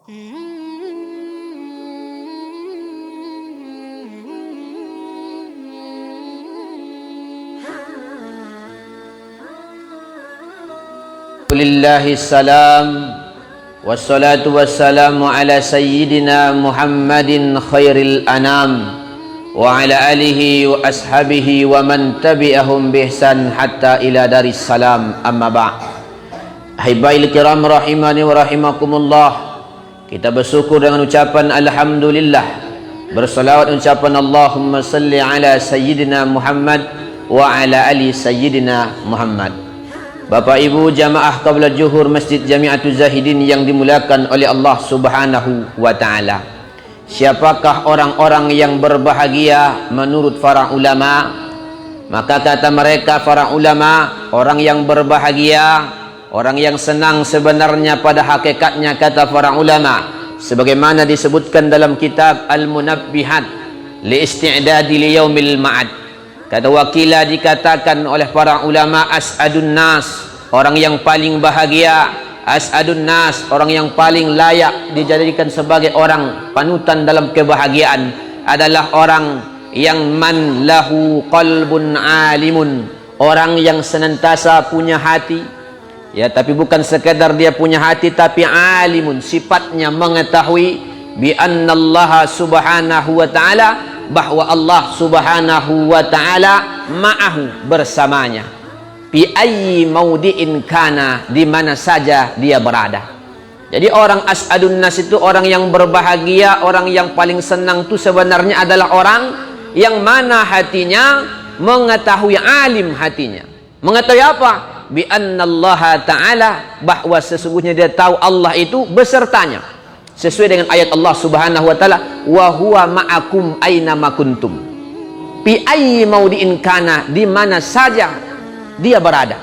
Alhamdulillahis-salam wassalatu wassalamu ala sayyidina Muhammadin khairil anam wa ala alihi wa ashabihi wa man tabi'ahum bihsan hatta ila daris salam, amma ba'. Ahibail kiram rahimani wa rahimakumullah. Kita bersyukur dengan ucapan alhamdulillah, bersalawat ucapan Allahumma salli ala sayyidina Muhammad wa ala ali sayyidina Muhammad. Bapak Ibu jamaah qablal juhur Masjid Jami'atul Zahidin yang dimuliakan oleh Allah Subhanahu wa taala. Siapakah orang-orang yang berbahagia menurut para ulama? Maka kata mereka para ulama, orang yang berbahagia, orang yang senang sebenarnya pada hakikatnya kata para ulama, sebagaimana disebutkan dalam kitab Al-Munabbihat li isti'dadi li yaumil ma'ad. Kata wakilah dikatakan oleh para ulama, as'adun nas, orang yang paling bahagia, as'adun nas, orang yang paling layak dijadikan sebagai orang panutan dalam kebahagiaan adalah orang yang man lahu qalbun alimun, orang yang senantiasa punya hati, ya, tapi bukan sekedar dia punya hati, tapi alimun, sifatnya mengetahui bi annallaha subhanahu wa ta'ala, bahwa Allah subhanahu wa ta'ala ma'ahu, bersamanya, fi ayyi maudi'in kana, di mana saja dia berada. Jadi orang as'adun nas itu orang yang berbahagia, orang yang paling senang itu sebenarnya adalah orang yang mana hatinya mengetahui, alim hatinya. Mengetahui apa? Bi annallaha ta'ala, bahwa sesungguhnya dia tahu Allah itu besertanya. Sesuai dengan ayat Allah Subhanahu wa taala, wa huwa ma'akum aina ma kuntum. Fi ayyi maudi'in kana, di mana saja dia berada.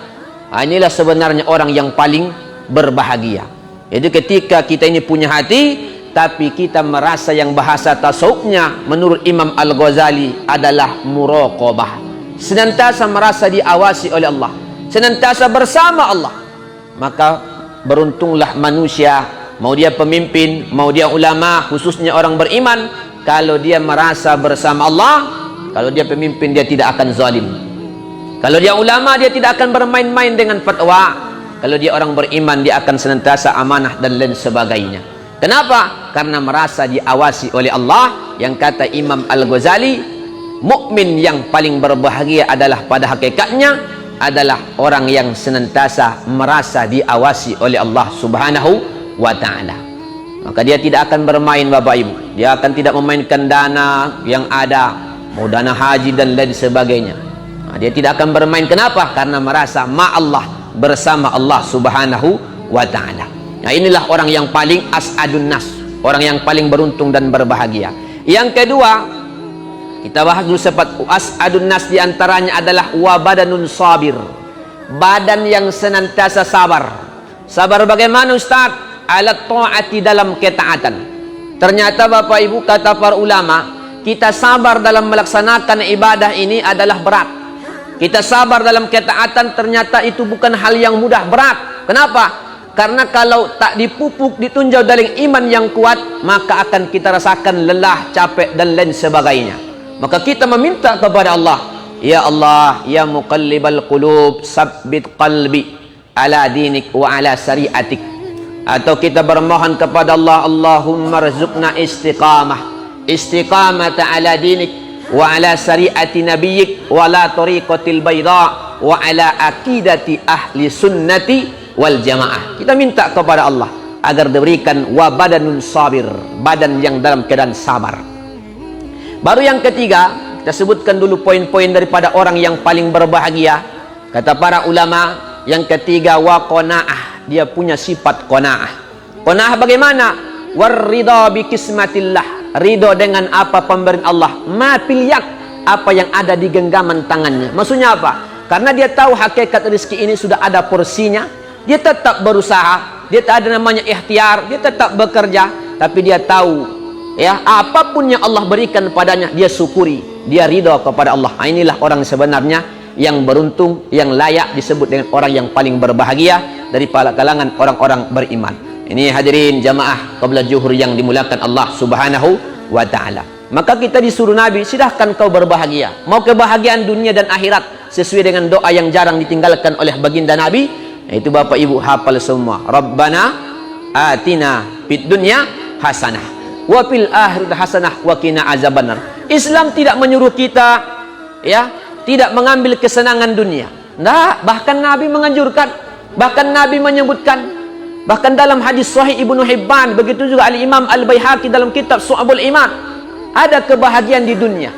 Inilah sebenarnya orang yang paling berbahagia. Jadi ketika kita ini punya hati, tapi kita merasa yang bahasa tasawufnya menurut Imam Al-Ghazali adalah muraqabah. Senantiasa merasa diawasi oleh Allah, senantiasa bersama Allah. Maka beruntunglah manusia, mau dia pemimpin, mau dia ulama, khususnya orang beriman, kalau dia merasa bersama Allah. Kalau dia pemimpin, dia tidak akan zalim. Kalau dia ulama, dia tidak akan bermain-main dengan fatwa. Kalau dia orang beriman, dia akan senantiasa amanah dan lain sebagainya. Kenapa? Karena merasa diawasi oleh Allah. Yang kata Imam Al-Ghazali, mukmin yang paling berbahagia adalah pada hakikatnya adalah orang yang senantiasa merasa diawasi oleh Allah Subhanahu wa ta'ala. Maka dia tidak akan bermain, Bapak Ibu. Dia akan tidak memainkan dana yang ada, mau dana haji dan lain sebagainya. Dia tidak akan bermain. Kenapa? Karena merasa ma'allah, bersama Allah Subhanahu wa ta'ala. Nah, inilah orang yang paling as'adun nas, orang yang paling beruntung dan berbahagia. Yang kedua, kita bahas dulu sempat as'adun nas, diantaranya adalah wa badanun sabir, badan yang senantiasa sabar. Sabar bagaimana Ustaz? Alat ta'ati, dalam ketaatan. Ternyata Bapak Ibu kata para ulama, kita sabar dalam melaksanakan ibadah ini adalah berat. Kita sabar dalam ketaatan ternyata itu bukan hal yang mudah, berat. Kenapa? Karena kalau tak dipupuk, ditunjau dari iman yang kuat, maka akan kita rasakan lelah, capek dan lain sebagainya. Maka kita meminta kepada Allah, ya Allah, ya muqallibal qulub, sabbit qalbi ala dinik wa ala syariatik. Atau kita bermohon kepada Allah, Allahumma rzuqna istiqamah, istiqamata ala dinik wa ala syariati nabiyyik wa la tariqatil bayda wa ala aqidati ahli sunnati wal jamaah. Kita minta kepada Allah agar diberikan wa badanun sabir, badan yang dalam keadaan sabar. Baru yang ketiga, kita sebutkan dulu poin-poin daripada orang yang paling berbahagia. Kata para ulama, yang ketiga wa qanaah, dia punya sifat qanaah. Qanaah bagaimana? Warridha bi kismatillah, ridho dengan apa pemberian Allah, ma fil yak, apa yang ada di genggaman tangannya. Maksudnya apa? Karena dia tahu hakikat rezeki ini sudah ada porsinya, dia tetap berusaha, dia tak ada namanya ikhtiar, dia tetap bekerja, tapi dia tahu ya, apapun yang Allah berikan padanya dia syukuri, dia ridho kepada Allah. Inilah orang sebenarnya yang beruntung, yang layak disebut dengan orang yang paling berbahagia dari kalangan orang-orang beriman. Ini hadirin jamaah qabla zuhur yang dimulakan Allah Subhanahu wa taala. Maka kita disuruh Nabi, silahkan kau berbahagia. Mau kebahagiaan dunia dan akhirat sesuai dengan doa yang jarang ditinggalkan oleh baginda Nabi, itu Bapak Ibu hafal semua. Rabbana atina fid dunya hasanah wa fil akhirati hasanah wa qina azabannar. Islam tidak menyuruh kita ya, tidak mengambil kesenangan dunia. Nah, bahkan Nabi menganjurkan, bahkan Nabi menyebutkan, bahkan dalam hadis sahih Ibnu Hibban, begitu juga Al-Imam Al-Baihaqi dalam kitab Syu'abul Iman, ada kebahagiaan di dunia.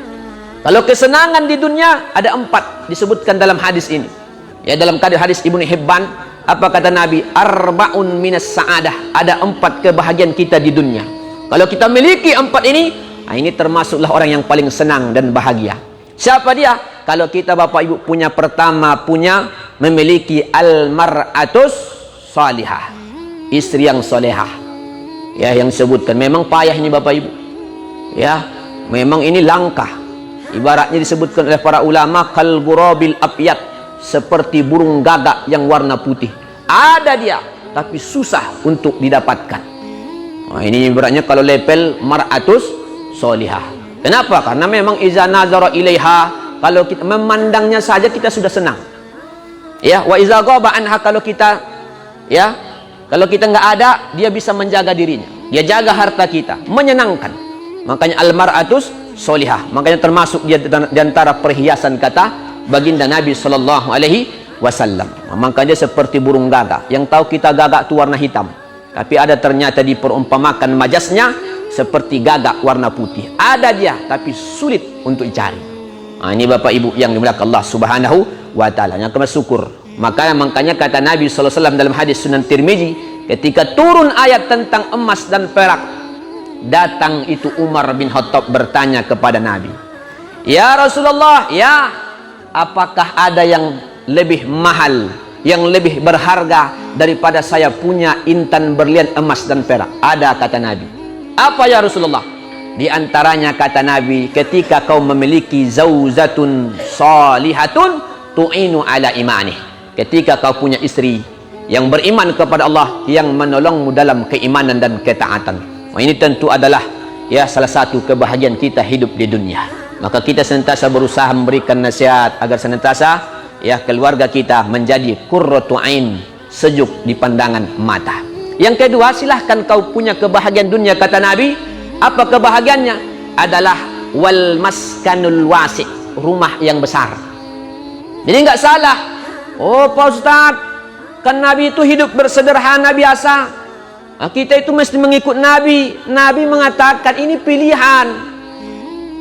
Kalau kesenangan di dunia ada 4 disebutkan dalam hadis ini. Ya, dalam hadis Ibnu Hibban, apa kata Nabi? Arba'un minas sa'adah. Ada 4 kebahagiaan kita di dunia. Kalau kita miliki 4 ini, nah ini termasuklah orang yang paling senang dan bahagia. Siapa dia? Kalau kita Bapak Ibu punya, pertama punya memiliki al-mar'atus salihah, istri yang solehah. Ya, yang disebutkan memang payah ini Bapak Ibu. Ya, memang ini langka. Ibaratnya disebutkan oleh para ulama kal ghurabil abyad, seperti burung gagak yang warna putih. Ada dia, tapi susah untuk didapatkan. Nah, ini ibaratnya kalau level mar'atus solihah. Kenapa? Karena memang iza nazara ilaiha, kalau kita memandangnya saja kita sudah senang. Ya, wa iza ghaba anha, kalau kita ya, kalau kita nggak ada, dia bisa menjaga dirinya. Dia jaga harta kita, menyenangkan. Makanya al-mar'atus solihah. Makanya termasuk dia di antara perhiasan kata baginda Nabi sallallahu alaihi wasallam. Makanya seperti burung gagak. Yang tahu kita gagak itu warna hitam, tapi ada ternyata diperumpamakan majasnya seperti gagak warna putih. Ada dia, tapi sulit untuk dicari. Nah, ini Bapak Ibu yang dimuliakan Allah Subhanahu wa taala. Yang kami syukur. Makanya kata Nabi sallallahu alaihi wasallam dalam hadis Sunan Tirmizi, ketika turun ayat tentang emas dan perak, datang itu Umar bin Khattab bertanya kepada Nabi, "Ya Rasulullah, ya, apakah ada yang lebih mahal, yang lebih berharga daripada saya punya intan berlian emas dan perak?" Ada, kata Nabi. Apa ya Rasulullah? Di antaranya kata Nabi, ketika kau memiliki zaujatun salihatun tu'inu ala imanih. Ketika kau punya istri yang beriman kepada Allah, yang menolongmu dalam keimanan dan ketaatan. Nah, ini tentu adalah ya salah satu kebahagiaan kita hidup di dunia. Maka kita senantiasa berusaha memberikan nasihat agar senantiasa ya keluarga kita menjadi qurratu ain, sejuk di pandangan mata. Yang kedua, silahkan kau punya kebahagiaan dunia, kata Nabi. Apa kebahagiaannya? Adalah wal maskanul wasi, rumah yang besar. Jadi nggak salah. Oh Pak Ustadz, kan Nabi itu hidup bersederhana biasa. Nah, kita itu mesti mengikut Nabi. Nabi mengatakan ini pilihan.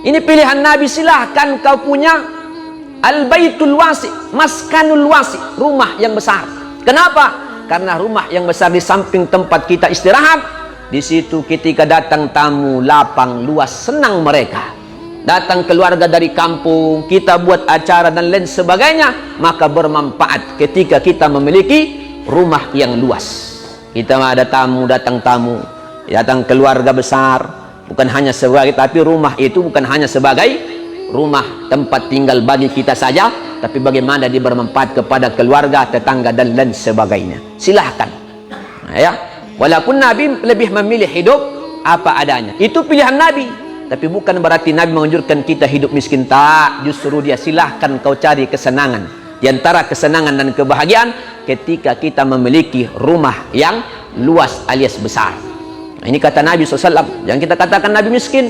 Ini pilihan Nabi. Silahkan kau punya al-baitul wasi, maskanul wasi, rumah yang besar. Kenapa? Karena rumah yang besar di samping tempat kita istirahat, di situ ketika datang tamu, lapang, luas, senang mereka. Datang keluarga dari kampung, kita buat acara dan lain sebagainya, maka bermanfaat ketika kita memiliki rumah yang luas. Kita ada tamu, datang keluarga besar, bukan hanya sebagai, tapi rumah itu bukan hanya sebagai rumah tempat tinggal bagi kita saja, tapi bagaimana dia bermanfaat kepada keluarga, tetangga dan lain sebagainya. Silahkan. Nah, ya, walaupun Nabi lebih memilih hidup apa adanya. Itu pilihan Nabi. Tapi bukan berarti Nabi menganjurkan kita hidup miskin. Tak, justru dia silahkan kau cari kesenangan. Di antara kesenangan dan kebahagiaan ketika kita memiliki rumah yang luas alias besar. Nah, ini kata Nabi SAW. Yang kita katakan Nabi miskin.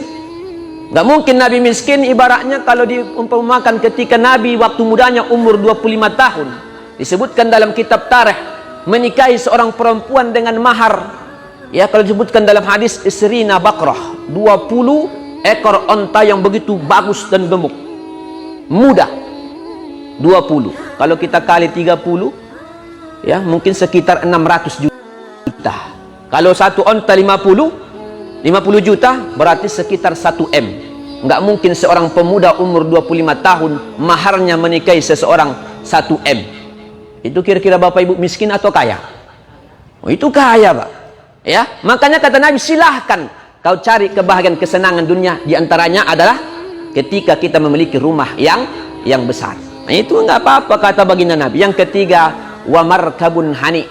Gak mungkin Nabi miskin. Ibaratnya kalau diumpamakan ketika Nabi waktu mudanya umur 25 tahun, disebutkan dalam kitab tarikh, menikahi seorang perempuan dengan mahar, ya, kalau disebutkan dalam hadis isrina bakrah, 20 ekor onta yang begitu bagus dan gemuk, muda. 20, kalau kita kali 30, ya mungkin sekitar 600 juta. Kalau satu onta 50 juta, berarti sekitar 1 M. Nggak mungkin seorang pemuda umur 25 tahun maharnya menikahi seseorang 1 M. Itu kira-kira Bapak Ibu miskin atau kaya? Oh, itu kaya, Pak. Ya, makanya kata Nabi, silahkan kau cari kebahagiaan kesenangan dunia. Di antaranya adalah ketika kita memiliki rumah yang besar. Nah, itu nggak apa-apa kata baginda Nabi. Yang ketiga, wa markabun hani,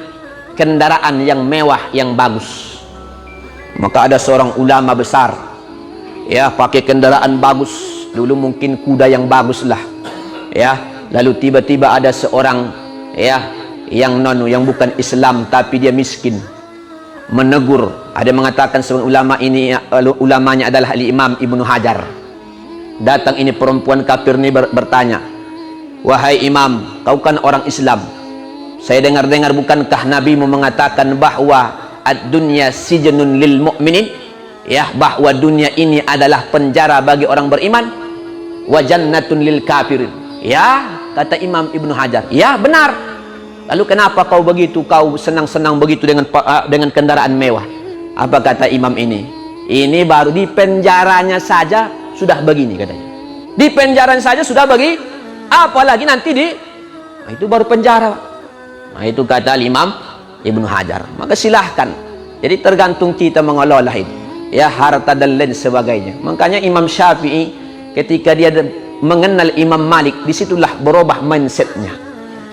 kendaraan yang mewah yang bagus. Maka ada seorang ulama besar, ya, pakai kendaraan bagus. Dulu mungkin kuda yang bagus lah, ya. Lalu tiba-tiba ada seorang, ya, yang bukan Islam tapi dia miskin, menegur. Ada mengatakan seorang ulama ini, ulamanya adalah Imam Ibnu Hajar. Datang ini perempuan kafir ini bertanya, wahai Imam, kau kan orang Islam. Saya dengar-dengar bukankah Nabimu mengatakan bahwa ad-dunya sijnun lil mu'minin, ya, bahwa dunia ini adalah penjara bagi orang beriman, wa jannatun lil kafirin. Ya, kata Imam Ibnu Hajar, ya benar. Lalu kenapa kau begitu, kau senang-senang begitu dengan kendaraan mewah? Apa kata imam ini? Ini baru di penjaranya saja sudah begini katanya. Di penjaranya saja sudah bagi, apalagi nanti nah, itu baru penjara. Nah, itu kata Imam Ibnu Hajar. Maka silahkan. Jadi tergantung kita mengelola itu, ya, harta dan lain sebagainya. Makanya Imam Syafi'i ketika dia mengenal Imam Malik, disitulah berubah mindsetnya,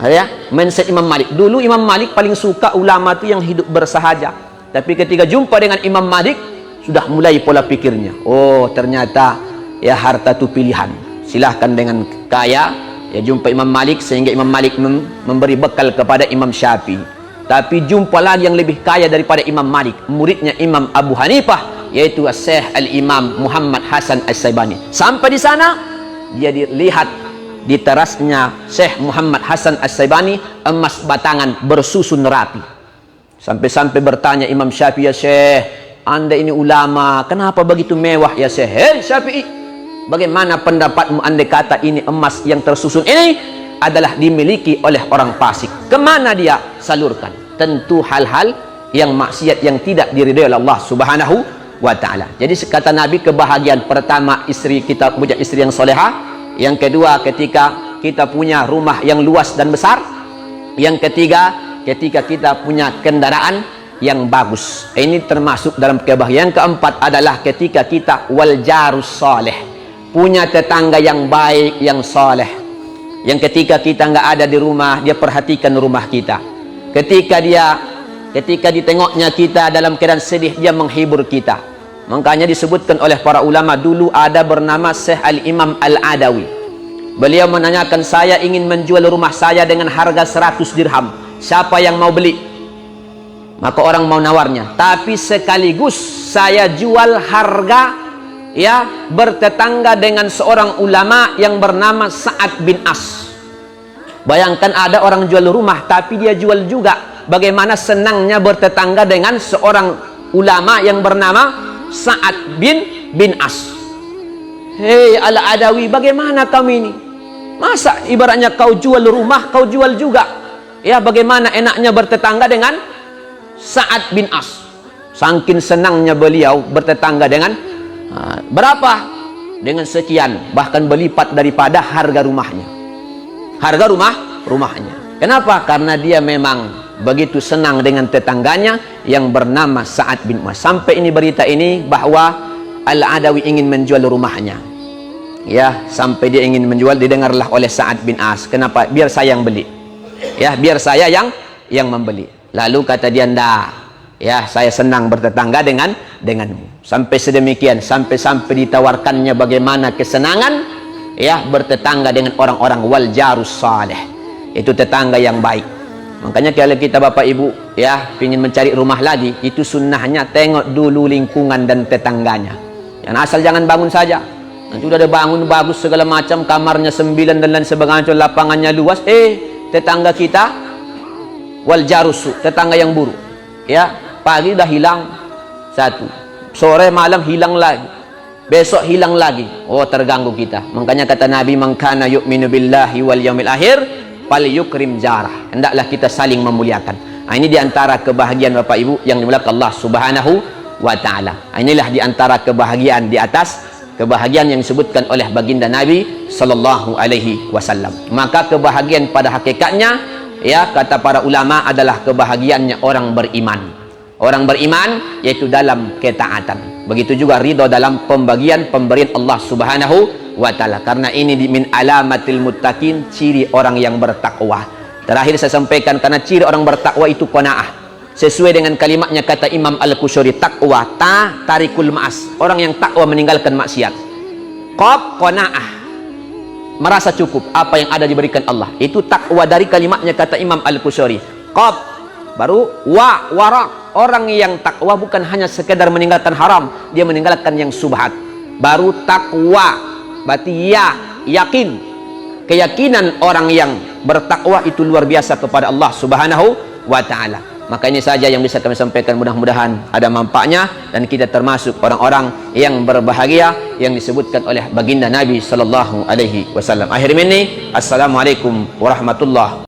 ya. Mindset Imam Malik. Dulu Imam Malik paling suka ulama itu yang hidup bersahaja. Tapi ketika jumpa dengan Imam Malik, sudah mulai pola pikirnya. Oh, ternyata ya harta itu pilihan. Silahkan dengan kaya, ya, jumpa Imam Malik, sehingga Imam Malik memberi bekal kepada Imam Syafi'i. Tapi jumpa lagi yang lebih kaya daripada Imam Malik, muridnya Imam Abu Hanifah, yaitu Syekh Al-Imam Muhammad Hasan As-Saibani. Sampai di sana dia dilihat di terasnya Syekh Muhammad Hasan As-Saibani emas batangan bersusun rapi. Sampai-sampai bertanya Imam Syafi'i, ya Syekh, Anda ini ulama, kenapa begitu mewah ya Syekh? Hei Syafi'i, bagaimana pendapatmu andai kata ini emas yang tersusun ini adalah dimiliki oleh orang fasik? Kemana dia salurkan? Tentu hal-hal yang maksiat yang tidak diridhai oleh Allah Subhanahu wa ta'ala. Jadi kata Nabi, kebahagiaan pertama istri kita punya istri yang solehah. Yang kedua, ketika kita punya rumah yang luas dan besar. Yang ketiga, ketika kita punya kendaraan yang bagus. Ini termasuk dalam kebahagiaan. Yang keempat adalah ketika kita wal jarus soleh, punya tetangga yang baik, yang soleh, yang ketika kita nggak ada di rumah, dia perhatikan rumah kita. Ketika ditengoknya kita dalam keadaan sedih, dia menghibur kita. Makanya disebutkan oleh para ulama, dulu ada bernama Syekh Al-Imam Al-Adawi. Beliau menanyakan, saya ingin menjual rumah saya dengan harga 100 dirham. Siapa yang mau beli? Maka orang mau nawarnya. Tapi sekaligus saya jual harga, ya, bertetangga dengan seorang ulama yang bernama Sa'ad bin As. Bayangkan ada orang jual rumah tapi dia jual juga. Bagaimana senangnya bertetangga dengan seorang ulama yang bernama Sa'ad bin As. Hei Al-Adawi, bagaimana kamu ini? Masa ibaratnya kau jual rumah, kau jual juga? Ya, bagaimana enaknya bertetangga dengan Sa'ad bin As? Saking senangnya beliau bertetangga dengan berapa? Dengan sekian, bahkan berlipat daripada harga rumahnya. Harga rumahnya. Kenapa? Karena dia memang begitu senang dengan tetangganya yang bernama Sa'ad bin Mu'adz. Sampai ini berita ini bahwa Al-Adawi ingin menjual rumahnya. Ya, sampai dia ingin menjual, didengarlah oleh Sa'ad bin As. Kenapa? Biar saya yang beli. Ya, biar saya yang membeli. Lalu kata dia, "Ndak. Ya, saya senang bertetangga denganmu." Sampai sedemikian, sampai ditawarkannya bagaimana kesenangan, ya, bertetangga dengan orang-orang wal jarus saleh. Itu tetangga yang baik. Makanya kalau kita Bapak Ibu, ya, ingin mencari rumah lagi, itu sunnahnya tengok dulu lingkungan dan tetangganya. Yang asal jangan bangun saja. Nanti udah ada bangun bagus segala macam, kamarnya 9 dan lain sebagainya, lapangannya luas, tetangga kita wal jarusu, tetangga yang buruk. Ya, pagi dah hilang satu, sore malam hilang lagi, besok hilang lagi. Oh, terganggu kita. Makanya kata Nabi, man kana yu'minu billahi wal yaumil akhir falyukrim jarah. Hendaklah kita saling memuliakan. Nah, ini diantara kebahagiaan Bapak Ibu yang dimuliakan Allah Subhanahu wa ta'ala. Inilah diantara kebahagiaan di atas kebahagiaan yang disebutkan oleh baginda Nabi sallallahu alaihi wasallam. Maka kebahagiaan pada hakikatnya, ya, kata para ulama, adalah kebahagiaannya orang beriman. Orang beriman yaitu dalam ketaatan. Begitu juga ridho dalam pemberian Allah Subhanahu wa ta'ala. Karena ini min alamatil muttaqin, ciri orang yang bertakwa. Terakhir saya sampaikan, karena ciri orang bertakwa itu qanaah. sesuai dengan kalimatnya kata Imam Al-Qusyuri, takwa tarikul ma'as, orang yang takwa meninggalkan maksiat. Qaf qanaah, merasa cukup apa yang ada diberikan Allah, itu takwa dari kalimatnya kata Imam Al-Qusyuri. Qaf baru wara, orang yang takwa bukan hanya sekedar meninggalkan haram, dia meninggalkan yang subhat, baru takwa. Berarti yakin, keyakinan orang yang bertakwa itu luar biasa kepada Allah Subhanahu wa ta'ala. Maka ini saja yang bisa kami sampaikan, mudah-mudahan ada manfaatnya dan kita termasuk orang-orang yang berbahagia yang disebutkan oleh baginda Nabi sallallahu alaihi wasallam. Akhir ini, assalamualaikum warahmatullahi